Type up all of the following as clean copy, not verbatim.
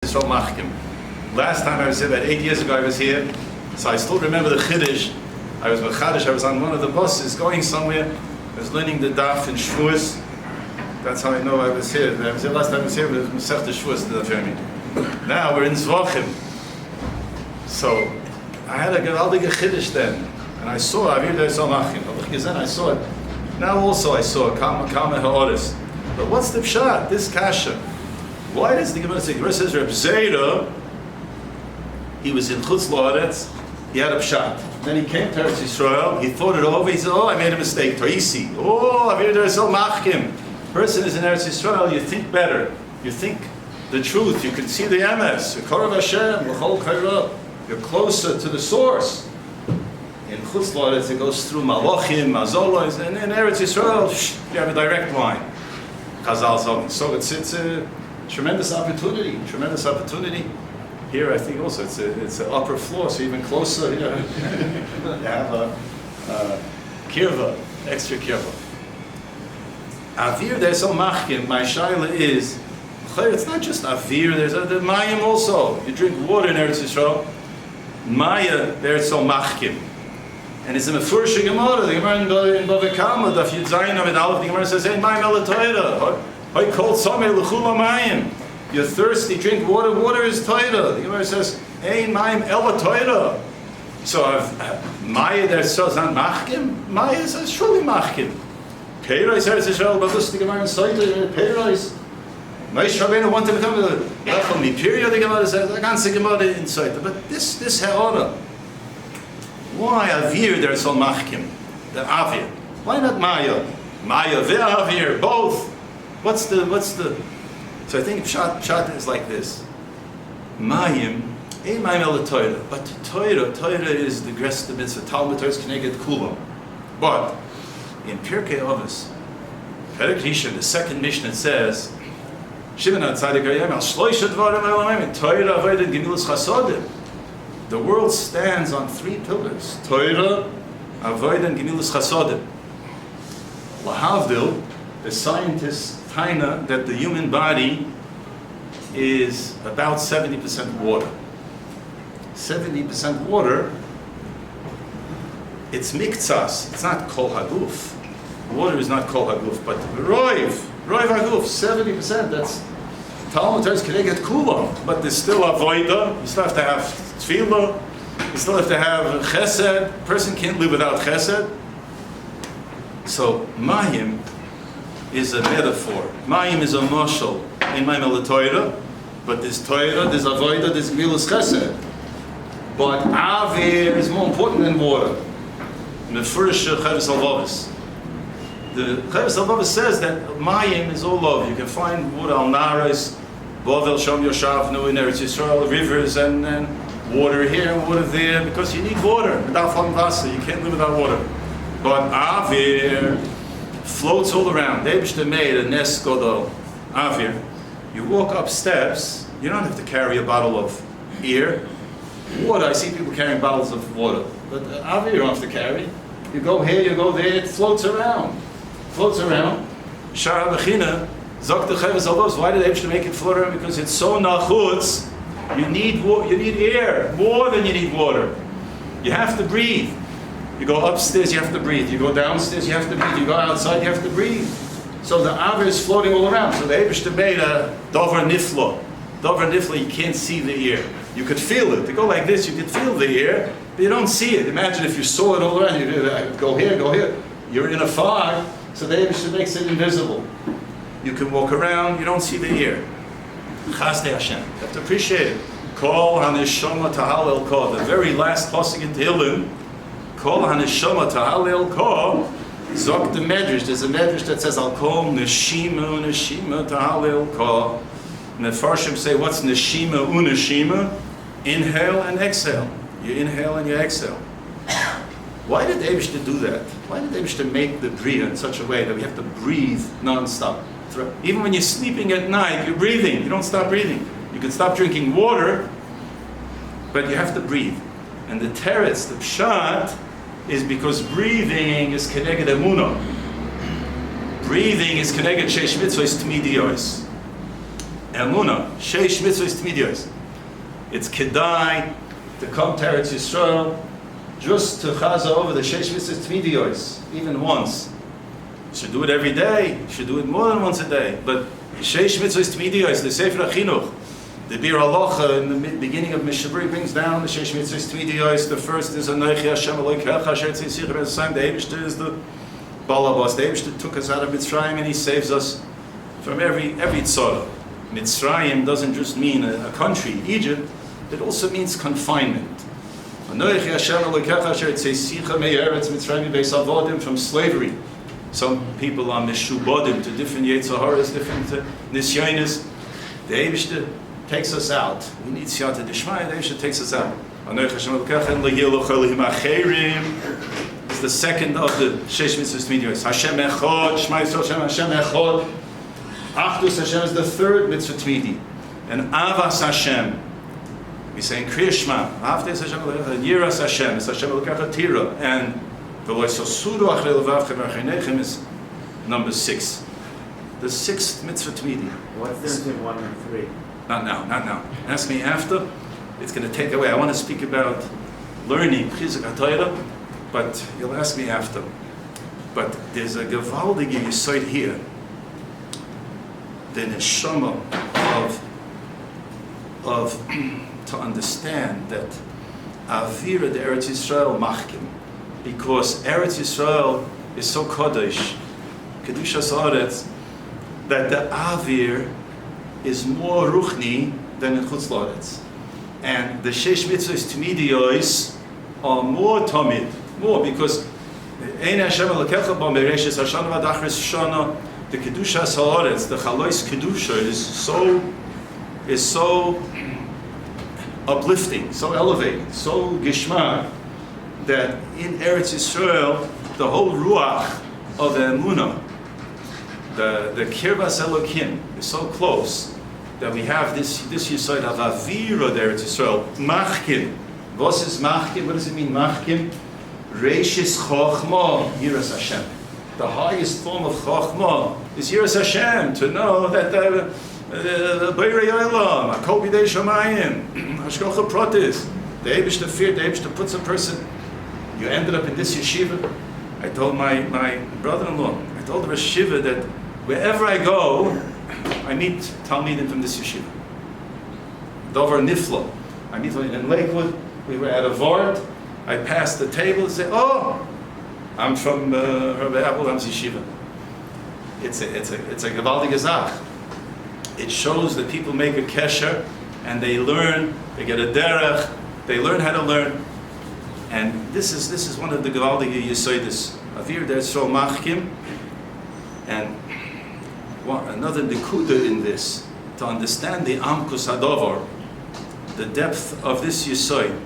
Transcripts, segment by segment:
Yisrael machkim. Last time I was here, about 8 years ago, I was here, so I still remember the Chiddush. I was mechadish, I was on one of the buses going somewhere. I was learning the daf in Shavuos. That's how I know I was here. I was here last time I was here, but it was Masechta Shavuos the Daf. Now we're in Zvachim. So I had a gewaldige Chiddush then, and I saw Avir Deis Machim. I saw it. Now also I saw Kama Ha'oris. But what's the pshat? This kasha. Why does the Gemara say? The Gemara says Reb Zera, he was in Chutz La'aretz, he had a pshat. Then he came to Eretz Yisrael, he thought it over, he said, oh, I made a mistake, Toisi. Oh, Avir Deis Machim. Person is in Eretz Yisrael, you think better. You think the truth, you can see the emes. You're closer to the source. In Chutz La'aretz, it goes through Malachim, Mazolos, and in Eretz Yisrael, you have a direct line. Chazal Zog. So it's a tremendous opportunity. Here, I think also it's an upper floor, so even closer. You have a kirva, extra kirva. Avir Deis Machkim. My shaila is, it's not just avir. There's the mayim also. You drink water in Eretz Yisrael. Maya Eretz Machkim. And it's a mefurish Gemara. The Gemara in Bava Kama, Daf Yud Zayin Amid Aleph, the Gemara says, "Hey, mayim el toira. Hey, kol tzamei l'chula mayim. You're thirsty, drink water. Water is toira." The Gemara says, "Hey, mayim el toira." So, Maya there says not machkim. Maya says surely machkim. Peiros Eretz Yisrael, but this the Gemara in Saita. Peiros. Moshe Rabbeinu wanted to come to the Lechel Mipiria. The Gemara says, "I can't see Gemara in Saita." But this ha'ora. Why Avir there so machkim? The Avir. Why not Maya? Maya ve'Avir, both. What's the? So I think Pshat is like this. Mayim, ein mayim el Torah. But Torah is the Gres the Mitzvah. Talmud Torah is connected Kulam. But in Pirkei Avos, Perek Rishon, the second Mishnah, it says, Shimon HaTzadik Hayem al shloisha dvarim elamim Torah avodah gemilas chasodim. The world stands on 3 pillars: Torah, Avodah, and Gemilas Chasodim. Lahavdil, the scientists find that the human body is about 70% water. 70% water. It's miktsas. It's not kol haguf. Water is not kol haguf, but roiv haguf. 70%. That's Talmud Torah is connected kula, but there's still avodah. You still have to have tefillah. You still have to have chesed. A person can't live without chesed. So mayim is a metaphor. Mayim is a mashal. In mayim el Torah, but there's Torah, there's avodah, there's gemilas chesed. But avir is more important than water. Mefurish Chavis Alvavis. The Chavis Alvavis says that mayim is all love. You can find water al naras, Bovel Shom Yoshavnu in Eretz Yisrael, rivers and water here and water there, because you need water. Without Wasser, you can't live without water. But Avir floats all around. Debishta made a Nes Godol. Avir. You walk up steps, you don't have to carry a bottle of beer. Water, I see people carrying bottles of water. But Avir you don't have to carry. You go here, you go there, it floats around. Shara Bechina. Zok the Chavis Alvos. Why did they make it float around? Because it's so nachutz. You need air more than you need water. You have to breathe. You go upstairs, you have to breathe. You go downstairs, you have to breathe. You go outside, you have to breathe. So the Avir is floating all around. So the Eibishter made a Dover Niflo. Dover Niflo, you can't see the air. You could feel it. To go like this, you could feel the air, but you don't see it. Imagine if you saw it all around. You go here, go here. You're in a fog, so the Eibishter makes it invisible. You can walk around, you don't see the air. Chazdei Hashem. You have to appreciate it. Kol haneshama tahalel ko. The very last pasuk in Tehillim. Kol haneshama tahalel ko. Zok the medrash. There's a medrash that says al kol neshima tahalel ko. And the Farshim say, what's neshima uneshima? Inhale and exhale. You inhale and you exhale. Why did Eibishter do that? Why did Eibishter make the bria in such a way that we have to breathe non-stop? Even when you're sleeping at night, you're breathing. You don't stop breathing. You can stop drinking water, but you have to breathe. And the teretz, the pshat, is because breathing is keneged emunah. Breathing is keneged sheish mitzvahs t'midiyos. Emuna, Sheish Mitzvahs Tmidios. It's Kedai to come to Eretz Yisrael, just to chaza over the Sheish Mitzvahs Tmidios, even once. You should do it every day. You should do it more than once a day. But Sheish Mitzvahs Tmidios, the Sefer HaChinuch, the Bir Halacha in the beginning of Mishabri brings down the Sheish Mitzvahs Tmidios. The first is Anochi Hashem Elokecha Asher Tzisicha B'Yisrael. The Eibishter is the Balabas. The Eibishter took us out of Mitzrayim and He saves us from every tzara. Mitzrayim doesn't just mean a country, Egypt. It also means confinement. Anochi Hashem Elokecha Asher Tzisicha Me'eretz Mitzrayim Beis Avodim, from slavery. Some people are mishubodim to different yetzaharas, different nisyonis. The Eibishter takes us out. We need siyata d'shmaya. The Eibishter takes us out. It's the second of the Sheish Mitzvahs Tmidios. Hashem Echad, Shema Yisrael Hashem Echad. Achdus Hashem is the third mitzvah tmidi. And Avas Hashem, we say in Kriya Shema, Avas Hashem, Yiras Hashem, it's Hashem Elokecha Tira, and is number 6. The sixth mitzvah tmidi. What's the difference in 1 and 3? Not now. Ask me after. It's going to take away. I want to speak about learning Chizuk HaTorah, but you'll ask me after. But there's a gewaldige yesod here. The neshama of to understand that Avira the Eretz Yisrael machkim, because Eretz Yisrael is so kodesh, kedushas haaretz, that the Avir is more ruchni than in Chutz La'aretz. And the Sheish Mitzvahs Tmidios are more tamid, more, because Ein Hashem Elokecha Bo Mereishis Hashana V'Adachris Shana, the Kedushas Haaretz, the Chalois Kedusha is so uplifting, so elevating, so gishmak, that in Eretz Yisrael, the whole ruach of the emunah, the Kirvas Elokim, is so close that we have this yesod of avira there Eretz Yisrael. Machkim. What is machkim? What does it mean, machkim? Reishis chochma, yiras Hashem. The highest form of chochma is yiras Hashem, to know that the Beirei Olam, Hakol B'dei Shamayim, Hashgacha Pratis, the Eibishter fear, the Eibishter puts a person. You ended up in this yeshiva. I told my brother-in-law, I told the yeshiva that wherever I go, I meet Talmidim from this yeshiva. Dover Niflo. I meet in Lakewood. We were at a Vort. I passed the table and said, "Oh, I'm from Rabbi Apelbaum's yeshiva." It's a gewaltige Zach. It shows that people make a kesher and they learn. They get a derech. They learn how to learn. And this is one of the gewaldige yesodis. Avir De'Yisrael machkim. And another nekuda in this, to understand the amkus hadovar, the depth of this yesod.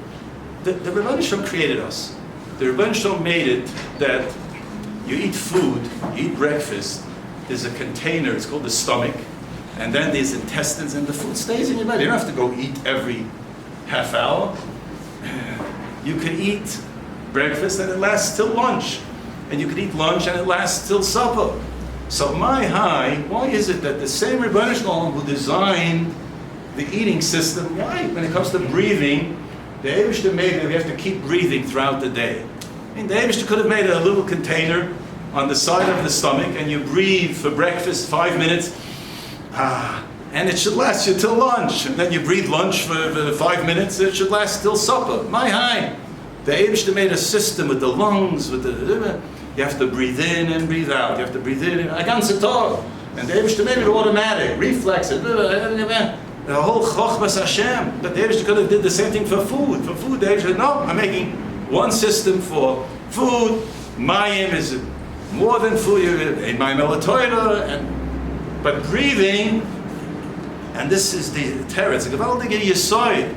The Rebbeinu Shalom created us. The Rebbeinu Shalom made it that you eat food, you eat breakfast, there's a container, it's called the stomach, and then there's intestines, and the food stays in your body. You don't have to go eat every half hour. You could eat breakfast and it lasts till lunch. And you could eat lunch and it lasts till supper. So why is it that the same Rebbeinu Shalom who designed the eating system, why, when it comes to breathing, the Eibishter made that we have to keep breathing throughout the day? I mean, the Eibishter could have made a little container on the side of the stomach and you breathe for breakfast 5 minutes, and it should last you till lunch. And then you breathe lunch for 5 minutes, and it should last till supper. The Eibishter made a system with the lungs, with the... You have to breathe in and breathe out. You have to breathe in and... I can't sit tall. And the Eibishter made it automatic, reflex. The whole chochmas Hashem. But the Eibishter could have did the same thing for food. For food, the Eibishter said, no, I'm making one system for food. Mayim is more than food. In my melatonin. But breathing, and this is the teretz, the gewaltige yesod.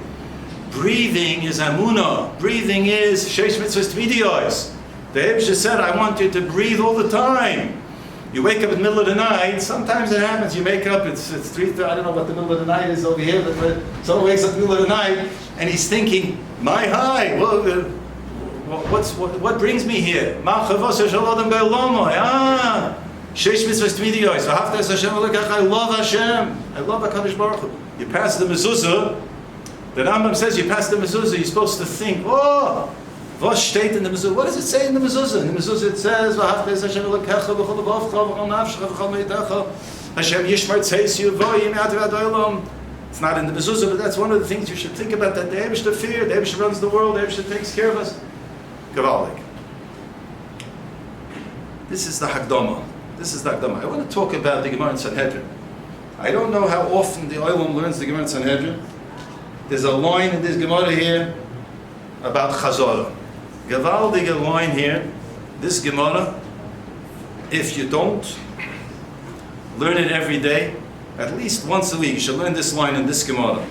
Breathing is amunah. Breathing is sheish mitzvahs tmidios. The Eibishter said, I want you to breathe all the time. You wake up in the middle of the night, sometimes it happens, you wake up, it's 3:30, I don't know what the middle of the night is over here, but someone wakes up in the middle of the night, and he's thinking, my high, what brings me here? Sheish mitzvahs tmidios. V'haftas Hashem Elokecha. I love Hashem. I love HaKadosh Baruch Hu. You pass the mezuzah. The Rambam says you pass the mezuzah. You're supposed to think, oh, was steht in the mezuzah? What does it say in the mezuzah? In the mezuzah it says, v'haftas Hashem Elokecha v'chol levavcha v'chol nafshecha v'chol meitecha. Hashem yishmar tzeis yuvoyim ad v'adolam. It's not in the mezuzah, but that's one of the things you should think about, that the Eibishter fear, the Eibishter runs the world, the Eibishter takes care of us. Gavaldik. This is the Hakdama. This is the Hakdama. I want to talk about the Gemara in Sanhedrin. I don't know how often the Olam learns the Gemara in Sanhedrin. There's a line in this Gemara here about Chazara. Gavaldik line here, this Gemara, if you don't learn it every day, at least once a week, you should learn this line in this Gemara.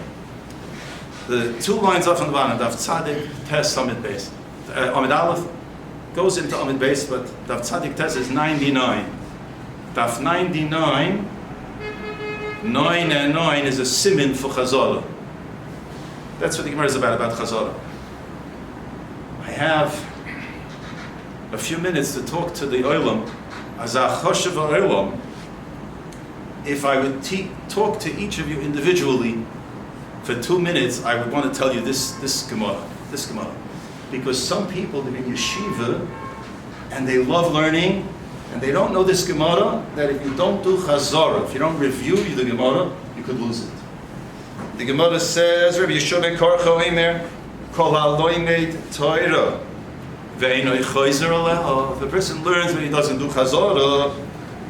The 2 lines up on the bottom, Daf Tzadik Tes Amid Beis. Amid Aleph goes into Amid Beis, but Daf Tzadik Tes is 99. Daf 99, 9 and 9 is a simin for Chazara. That's what the Gemara is about Chazara. I have a few minutes to talk to the Olam, as a Choshev Olam. If I would talk to each of you individually for 2 minutes, I would want to tell you this Gemara. Because some people live in yeshiva and they love learning and they don't know this Gemara, that if you don't do Chazara, if you don't review the Gemara, you could lose it. The Gemara says, Rabbi Yeshiva Korcho Eimer, Kol ha'loimed Torah, ve'enoi choizer aleha. If a person learns but he doesn't do Chazara,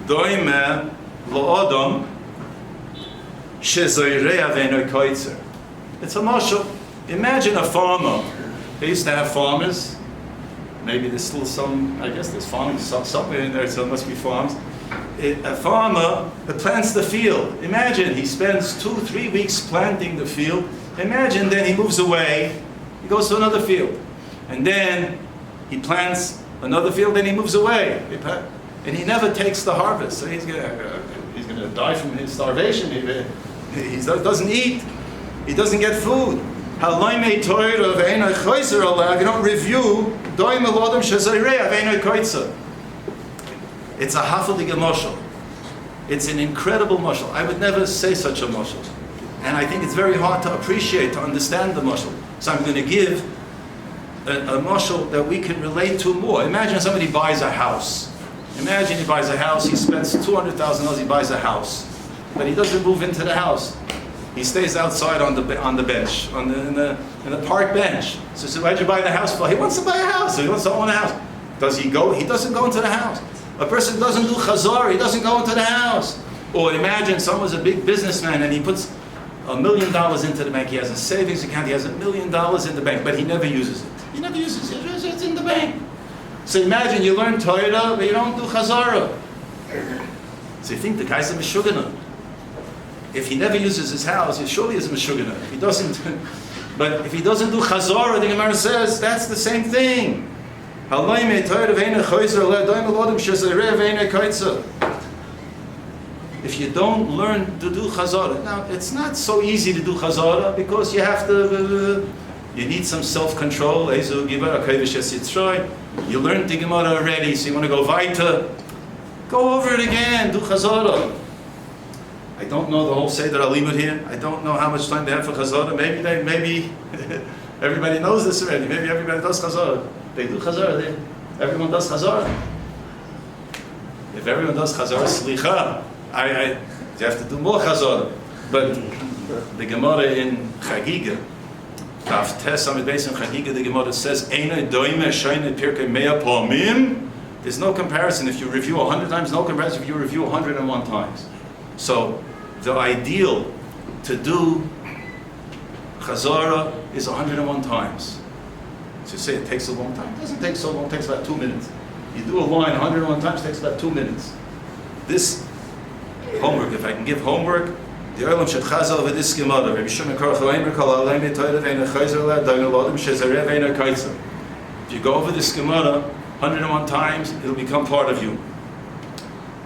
doime Lo'odom shezoirei aveinoi koitzer. It's a mashal. Imagine a farmer. They used to have farmers. Maybe there's still some, I guess there's farming somewhere in there, so there must be farms. A farmer that plants the field. Imagine he spends 2-3 weeks planting the field. Imagine then he moves away, he goes to another field. And then he plants another field, then he moves away. And he never takes the harvest. So he's going to die from his starvation. He doesn't eat. He doesn't get food. If you don't review, it's a hafelig mashal. It's an incredible mashal. I would never say such a mashal. And I think it's very hard to appreciate, to understand the mashal. So I'm going to give a mashal that we can relate to more. Imagine somebody buys a house. Imagine he buys a house, he spends $200,000, he buys a house. But he doesn't move into the house. He stays outside on the bench, in the park bench. So why'd you buy the house for? He wants to buy a house, so he wants to own a house. Does he go? He doesn't go into the house. A person doesn't do Chazara, he doesn't go into the house. Or imagine someone's a big businessman and he puts $1 million into the bank. He has a savings account, he has $1 million in the bank, but he never uses it. He never uses it, it's in the bank. So imagine you learn Torah, but you don't do Chazara. So you think the guy's a Meshugana. If he never uses his house, he surely is a Meshugana. If he doesn't, but if he doesn't do Chazara, the Gemara says, that's the same thing. If you don't learn to do Chazara, now it's not so easy to do Chazara because you have to, you need some self-control. You learned the Gemara already, so you want to go weiter. Go over it again, do Chazara. I don't know the whole Seder Alimut here. I don't know how much time they have for Chazara. Maybe everybody knows this already. Maybe everybody does Chazara. They do Chazara. Everyone does Chazara. If everyone does Chazara, slicha. You have to do more Chazara. But the Gemara in Chagiga, Daf Tes Amid Beis in Chagiga, the Gemara says, Einay doime shaynei pirkei mea pa'amim. There's no comparison if you review 100 times, no comparison if you review 101 times. So the ideal to do Chazara is 101 times. So you say it takes a long time. It doesn't take so long, it takes about 2 minutes. You do a line 101 times, it takes about 2 minutes. This homework, if I can give homework, the Olam should chazal over this Gemara. Rabbi Shimon Korcho Eimer Kol ha'loimed Torah ve'enoi choizer aleha doime lo'odom shezoirei ve'enoi koitzer. If you go over this Gemara 101 times, it'll become part of you.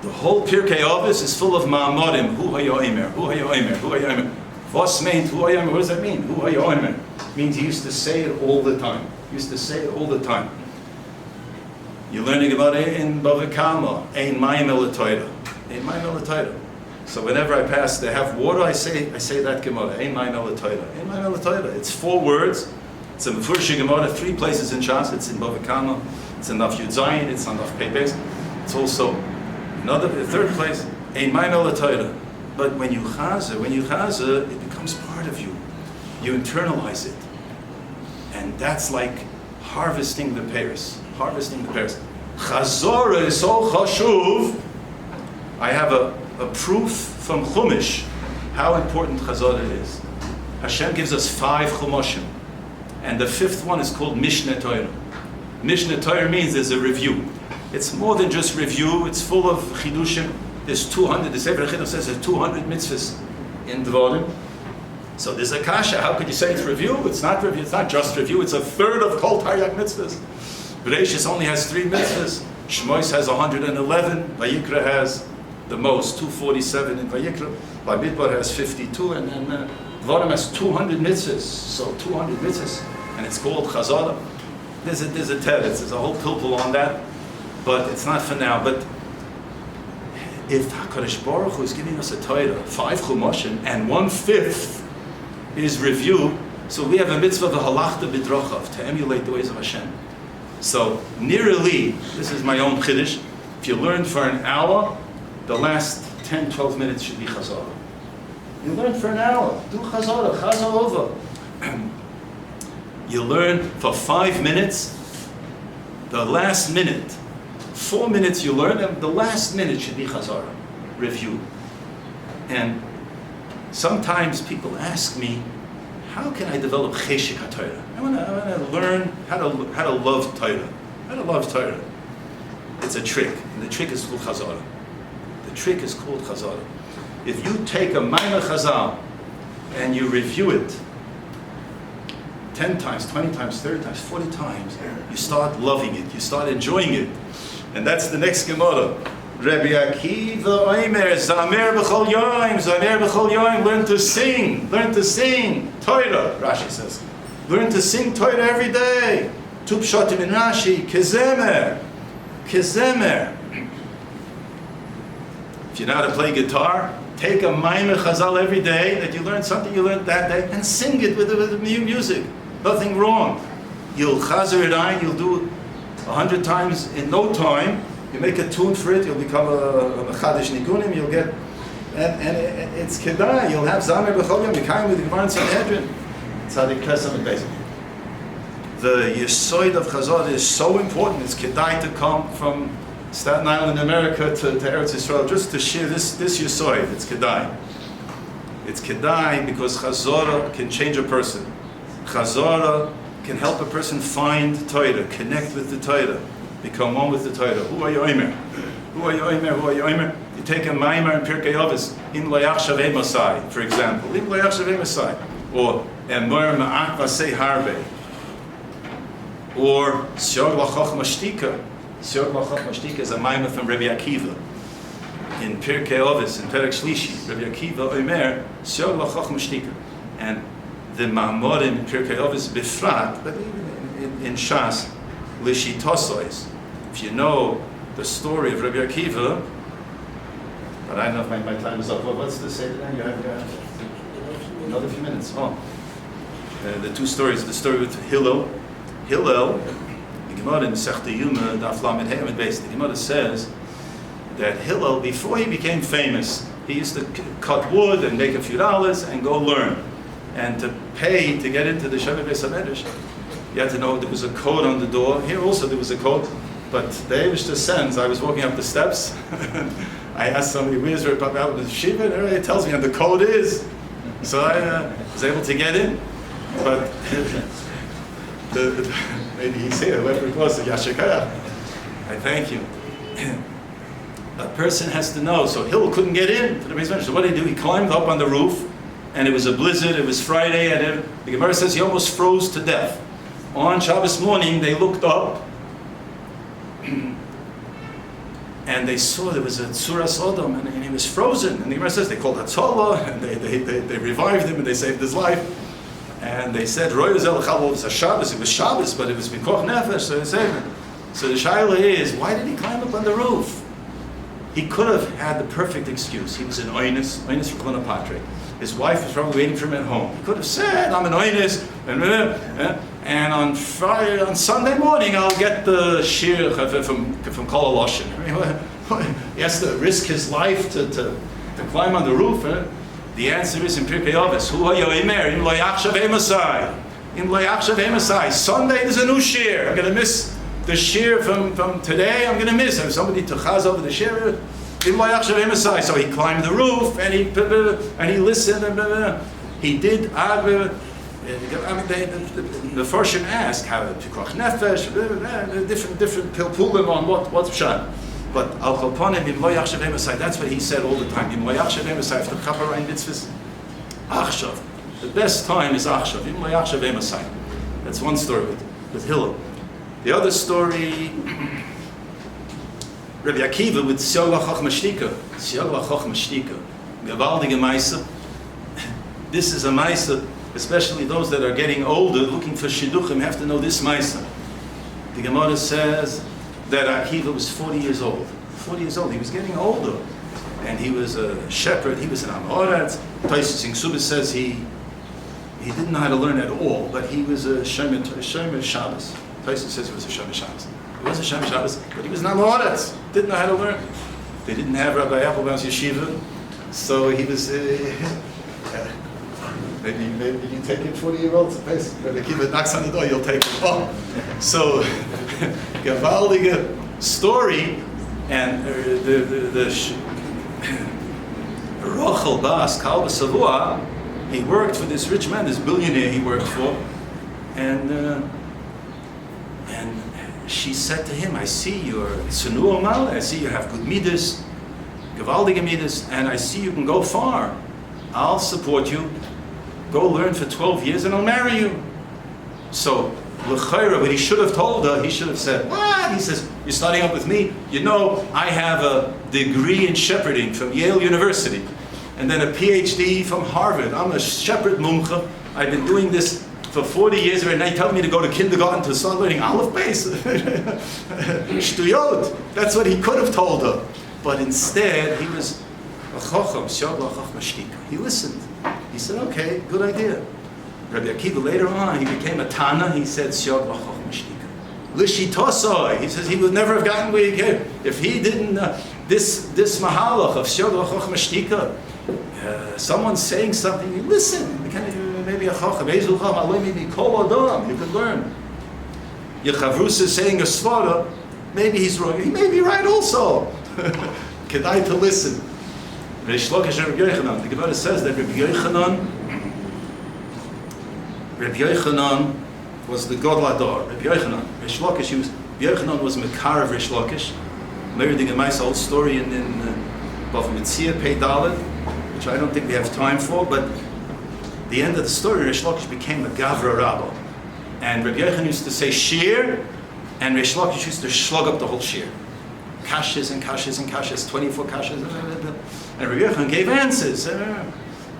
The whole Pirkei Avos is full of ma'amorim. Hu ha'yoimer, hu ha'yoimer, hu ha'yoimer. Vos meint, hu ha'yoimer, what does that mean? Hu ha'yoimer. It means he used to say it all the time. He used to say it all the time. You learn the Gemara in Bava Kama, Ein Mayim El Torah. Ein Mayim El Torah. So whenever I pass, they have water, I say that Gemara, Ein Mayim El Torah. Ein Mayim El Torah. It's 4 words. It's a Mefurish Gemara, 3 places in Shas. It's in Bava Kama. It's in Daf Yud Zayin. It's on Daf Pei Beis. It's also the 3rd place, Ein Mayim El Torah. But when you chazer, it becomes part of you. You internalize it. And that's like harvesting the pears. Harvesting the pears. Chazara is so chashuv. I have a proof from Chumash how important Chazara is. Hashem gives us 5 Chumashim. And the 5th one is called Mishna Torah. Mishna Torah means there's a review. It's more than just review. It's full of chidushim. There's 200, the Sefer Chinuch says there's 200 mitzvahs in Dvarim. So there's a kasha. How could you say it's review? It's not review. It's not just review. It's a third of Kol Taryag mitzvahs. Bereshis only has 3 mitzvahs. Shmois has 111. Vayikra has the most, 247 in Vayikra. Bamidbar has 52, and then Dvarim has 200 mitzvahs. So 200 mitzvahs, and it's called Chazara. There's a teretz. There's a whole pilpul on that, but it's not for now. But if HaKadosh Baruch Hu is giving us a Torah, 5 Chumashim, and 1/5 is review, so we have a mitzvah of halachta b'drachav, to emulate the ways of Hashem. So, nearly, this is my own chiddush, if you learn for an hour, the last 10, 12 minutes should be Chazara. You learn for an hour, do Chazara over. You learn for 5 minutes, the last minute, 4 minutes you learn, and the last minute should be Chazara, review. And sometimes people ask me, how can I develop cheshik HaTorah? I want to learn how to love Torah. How to love Torah. It's a trick, and the trick is called Chazara. The trick is called Chazara. If you take a Maimah Chazal and you review it 10 times, 20 times, 30 times, 40 times, you start loving it, you start enjoying it. And that's the next Gemara. Rabbi Akiva Omer, Zamer b'chol yoim, Zamer b'chol yoim, learn to sing, Torah, Rashi says. Learn to sing Torah every day. Tu pshatim in Rashi, kezemer. If you know how to play guitar, take a Maimah Chazal every day that you learned something you learned that day, and sing it with new music. Nothing wrong. You'll chazer it on, you'll do it 100 times in no time. You make a tune for it, you'll become a mechadish nikunim, you'll get, and it's kedai, you'll have Zamer b'chol yom, Mikayim with the Gemara and Sanhedrin. Tzadik Pesach and Pesach. The Yesoid of Chazara is so important, it's kedai to come from Staten Island, America to Eretz Yisrael, just to share this Yesoid, it's kedai. It's kedai because Chazara can change a person. Chazara can help a person find Torah, connect with the Torah, become one with the Torah. Who are you, Omer? You take a Maimer in Pirkei Avos, in Loyach Shavei Masai, for example. In Loyach Shavei Masai. Or Emor Ma'at Vasei Harbe. Or Shiur L'choch Mashtika. Shiur L'choch Mashtika is a Maimer from Rabbi Akiva. In Pirkei Avos, in Perek Shlishi, Rabbi Akiva Omer, Shiur L'choch Mashtika. And the Ma'amorim in Pirkei Avos Bifrat, but even in Shas, Lishitosois. If you know the story of Rabbi Akiva, but I don't know if my time is up. What's the say today? You have another few minutes. The 2 stories. The story with Hillel. The Gemara in Sechta Yuma, Daf Lamed Hey Amud Beis. The Gemara says that Hillel, before he became famous, he used to cut wood and make a few dollars and go learn. And to pay to get into the Shavei Beis HaMedrash, you had to know there was a code on the door. Here also there was a code, but the Eibishter sends. I was walking up the steps. I asked somebody, where's Rabbi Apelbaum the Shiva? And everybody tells me, and the code is. So I was able to get in. But maybe he's here, whoever it was, Yashikaya. I thank you. A person has to know. So Hillel couldn't get in to the basement. So what did he do? He climbed up on the roof, and it was a blizzard. It was Friday, and the Gemara says he almost froze to death. On Shabbos morning, they looked up, and they saw there was a Tzura Sodom, and he was frozen. And the Gemara says they called Hatzalah, and they revived him, and they saved his life. And they said, Roy Zel Chabal was a Shabbos. It was Shabbos, but it was Mikoch Nefesh, so they saved him. So the shaila is, why did he climb up on the roof? He could have had the perfect excuse. He was an oinus for Klona Patre. His wife was probably waiting for him at home. He could have said, I'm an oinus, and on Friday, on Sunday morning, I'll get the shiur from Kol Loshen. He has to risk his life to climb on the roof. The answer is in Pirkei Avos. Hu ha'yomer im lo yachshav emasai. Im lo yachshav emasai. Sunday is a new shiur. I'm going to miss the shiur from today. I'm going to miss. If somebody tuchaz over the shiur, im lo yachshav emasai. So he climbed the roof and he listened. He did. The Farshim asked how to pikuach nefesh, different pilpulim on what's pshat. But al kolponim im lo yachshav emasai. That's what he said all the time. Im lo yachshav emasai. If the chaparayim mitzvahs, achshav. The best time is achshav. Im lo yachshav emasai. That's one story with Hillel. The other story, Rabbi Akiva with Siog L'Chochma Shtika. Siog L'Chochma Shtika. Gavaldige Maisa. This is a Maisa, especially those that are getting older, looking for Shidduchim, have to know this Maisa. The Gemara says that Akiva was 40 years old. 40 years old. He was getting older. And he was a shepherd. He was an Amorat. Taisus in Ksubis says he didn't know how to learn at all, but he was a Shomer Shabbos. Taisus says he was a Shomer Shabbos. He was a Shomer Shabbos, but he was an Amorat. Didn't know how to learn. They didn't have Rabbi Apelbaum's yeshiva, so he was... Maybe you take it 40-year-olds a place. Rabbi Akiva knocks on the door, you'll take it. Oh, so Gavaldige story, and the Rochel Bas Kalba Savua, he worked for this rich man, this billionaire he worked for, and she said to him, I see you're Senu Omal, I see you have good midas, Gavaldige midas, and I see you can go far. I'll support you. Go learn for 12 years and I'll marry you. So, l'chayra, what he should have told her, he should have said, what? He says, you're starting up with me? You know, I have a degree in shepherding from Yale University, and then a PhD from Harvard. I'm a shepherd mumcha. I've been doing this for 40 years, and they tell me to go to kindergarten to start learning Aleph Beis. Shtuyot. That's what he could have told her. But instead, he was a chochem, siog l'chochma shtika. He listened. He said, okay, good idea. Rabbi Akiva, later on, he became a Tana. He said, Siog l'chochma shtika. L'shitosoi. He says he would never have gotten where he came. If he didn't, this mahalach of Siog l'chochma shtika, someone's saying something, you listen. Maybe a chochem, Ezel cham, aloi maybe kol adam, you could learn. Yechavrus is saying a svara, maybe he's wrong. He may be right also. Kedai to listen. The Gemara says that Rabbi Yochanan was the God Lador. Rabbi Yochanan, Rish Lakish, Yochanan was Mekar of Rish Lakish. Maybe the Gemara's old story in Bava Metzia Pei Dalet, which I don't think we have time for, but the end of the story, Rish Lakish became a Gavra Rabba. And Rabbi Yochanan used to say Shir, and Rish Lakish used to slug up the whole Shir. Kashas and kashas and kashas, 24 kashas. And Rabbi Yochanan gave answers.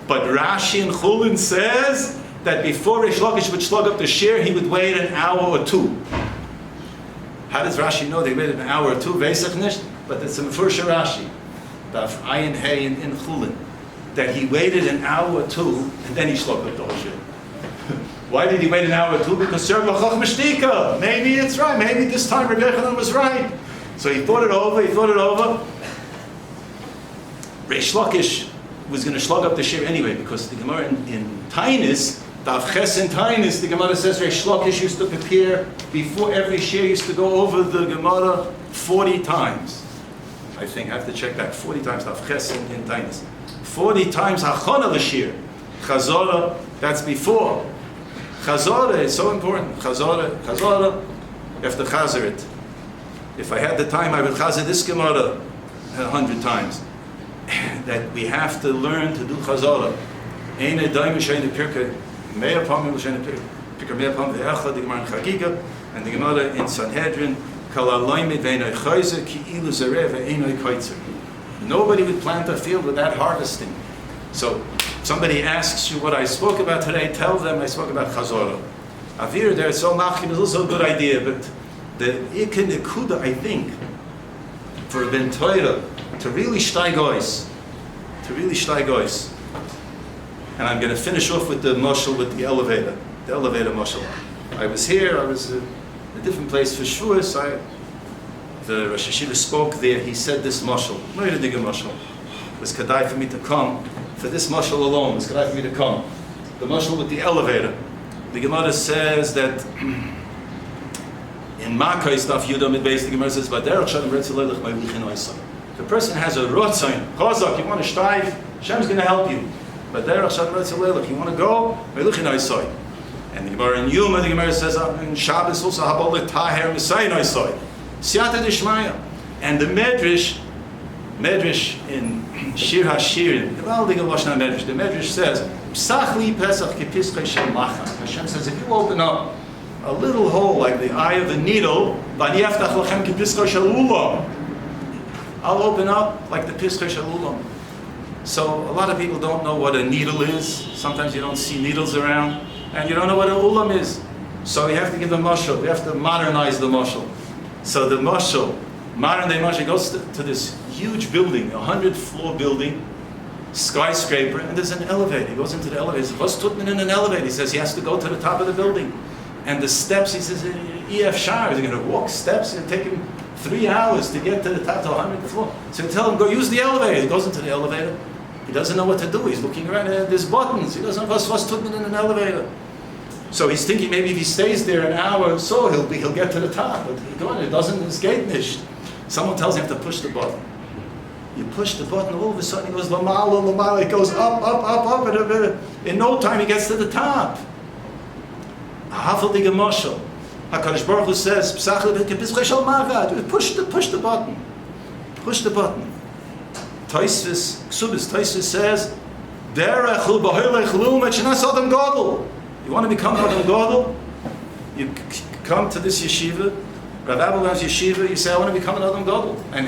But Rashi and Chulin says that before Rish Lakish would slug up the shir, he would wait an hour or two. How does Rashi know they waited an hour or two? Veisach nicht, but it's a Mefursha Rashi, Daf Ayin Hey in Chulin, that he waited an hour or two and then he slugged up the whole shir. Why did he wait an hour or two? Because Siog l'chochma shtika. Maybe it's right. Maybe this time Rabbi Yochanan was right. So he thought it over. Reish Lakish was going to slug up the shir anyway, because the Gemara in Tainis, Daf Ches in Tainis, the Gemara says Reish Lakish used to prepare before every shir, used to go over the Gemara 40 times. I think I have to check that. 40 times Daf Ches in Tainis. 40 times Hachana l'shir. Chazara, that's before. Chazara is so important. Chazara, you have to chazer it. If I had the time, I would chazer this Gemara 100 times. That we have to learn to do Chazara. Eine daim sheine pirke, mehr pamim sheine pirke, mehr pamim ve'echad, the Gemara in Chagiga, and the Gemara in Sanhedrin, kal alayim ve'enoi chayzer, ki ilu zareh ve'enoi kaitzer. Nobody would plant a field without harvesting. So, somebody asks you what I spoke about today, tell them I spoke about Chazara. Avir there, so machim is also a good idea, but the Ikka Nekuda, I think, for a Ben Torah, to really steig aus, and I'm going to finish off with the mashal, with the elevator mashal. I was here, I was a different place for Shavuos. The Rosh Yeshiva spoke there, he said this mashal, not a digger mashal. It was kadai for me to come, for this mashal alone, it was kadai for me to come. The mashal with the elevator. The Gemara says that in Makkah stuff Yudam Midbeis, the Gemara says, "V'derech Shalom Retzilelech Meilichin Oisam." If a person has a rotzain, chazak, you want to steig, Hashem's going to help you. V'derech Shalom Retzilelech, you want to go, Meilichin Oisam. And the Gemara in Yuma, the Gemara says in Shabbos also Habolet Taher Misayin Oisam. Siyata Dishmaya. And the Medrash in Shir HaShirim, the Medrash says, Psachli Pesach Kipischei Shel Machan. Hashem says, if you open up a little hole like the eye of a needle, I'll open up like the Pischei Shel Ulam. So a lot of people don't know what a needle is. Sometimes you don't see needles around, and you don't know what an ulam is. So we have to give the mashal. We have to modernize the mashal. So the mashal, modern day mashal, goes to this huge building, 100-floor building, skyscraper, and there's an elevator. He goes into the elevator. He says, "What's Tutman in an elevator?" He says he has to go to the top of the building. And the steps, he says, EF Shar, he's going to walk steps, and take him 3 hours to get to the top, to 100th floor. So we tell him, go use the elevator. He goes into the elevator. He doesn't know what to do. He's looking around, and there's buttons. He doesn't know what's Tutman in an elevator. So he's thinking maybe if he stays there an hour or so, he'll get to the top. But it doesn't, it's gate nicht. Someone tells him to push the button. You push the button, all of a sudden he goes lamala, lamala. It goes up, and in no time he gets to the top. Hafaldige mashal. HaKadosh Baruch Hu says, push the button. Push the button. Taisvis says, you want to become Adam Gadol? You come to this yeshiva, Rav Apelbaum's yeshiva, you say, I want to become an Adam Gadol. And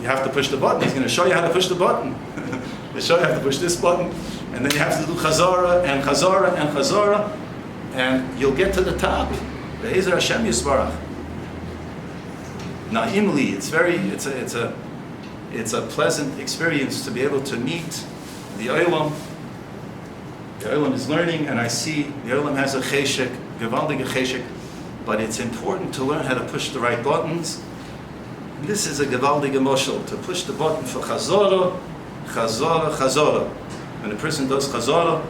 you have to push the button. He's going to show you how to push the button. He'll show you how to push this button. And then you have to do Chazara and Chazara and Chazara. And you'll get to the top. Be'ezer Hashem Yisbarach. Na'imli, it's a pleasant experience to be able to meet the Olam. The Olam is learning, and I see the Olam has a cheshek, gewaldige cheshek, but it's important to learn how to push the right buttons. And this is a gewaldige moshel, to push the button for Chazara, Chazara, Chazara. When a person does Chazara,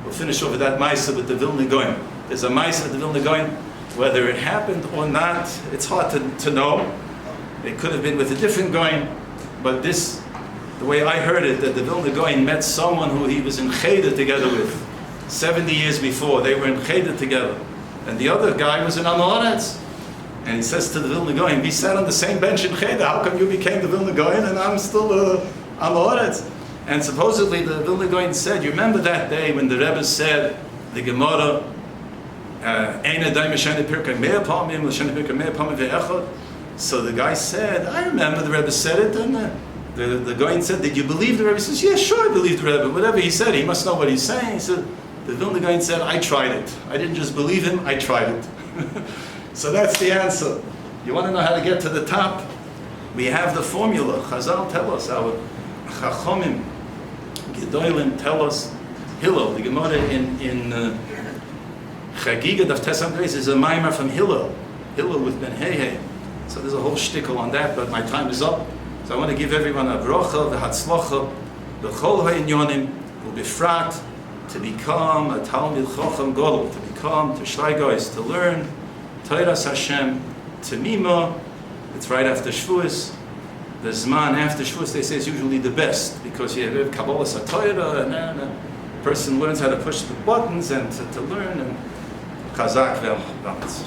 we'll finish over that Maisa with the Vilna Goyim. There's a Maisa with the Vilna Goyim. Whether it happened or not, it's hard to know. It could have been with a different Goyim, but this, the way I heard it, that the Vilna Goyim met someone who he was in Cheder together with 70 years before. They were in Cheder together. And the other guy was in Amoretz. And he says to the Vilna Goyim, we sat on the same bench in Cheder. How come you became the Vilna Goyim and I'm still Amoretz? And supposedly the Vilna Goyim said, you remember that day when the Rebbe said, the Gemara, so the guy said, I remember the Rebbe said it, and the Goyim said, did you believe the Rebbe? He says, yeah, sure, I believe the Rebbe. Whatever he said, he must know what he's saying. He said, the Vilna Goyim said, I tried it. I didn't just believe him, I tried it. So that's the answer. You want to know how to get to the top? We have the formula. Chazal tell us, our Chachomim, Gedolim tell us, Hillel, the Gemara in Chagiga Daf Tesam Grace is a maimer from Hillel. Hillel with Ben Hehe. So there's a whole shtickle on that, but my time is up. So I want to give everyone a bracha, the hatzlacha, the chol ha'inyonim, u'bifrat, to become a Talmid Chacham Gadol, to become, to Shleigois, to learn, Teiras Hashem, to Mima. It's right after Shavuos. The Zman after Shavuos, they say, is usually the best, because you have Kabbalah Satoira, and then a person learns how to push the buttons and to learn, and Chazak Vel Balance.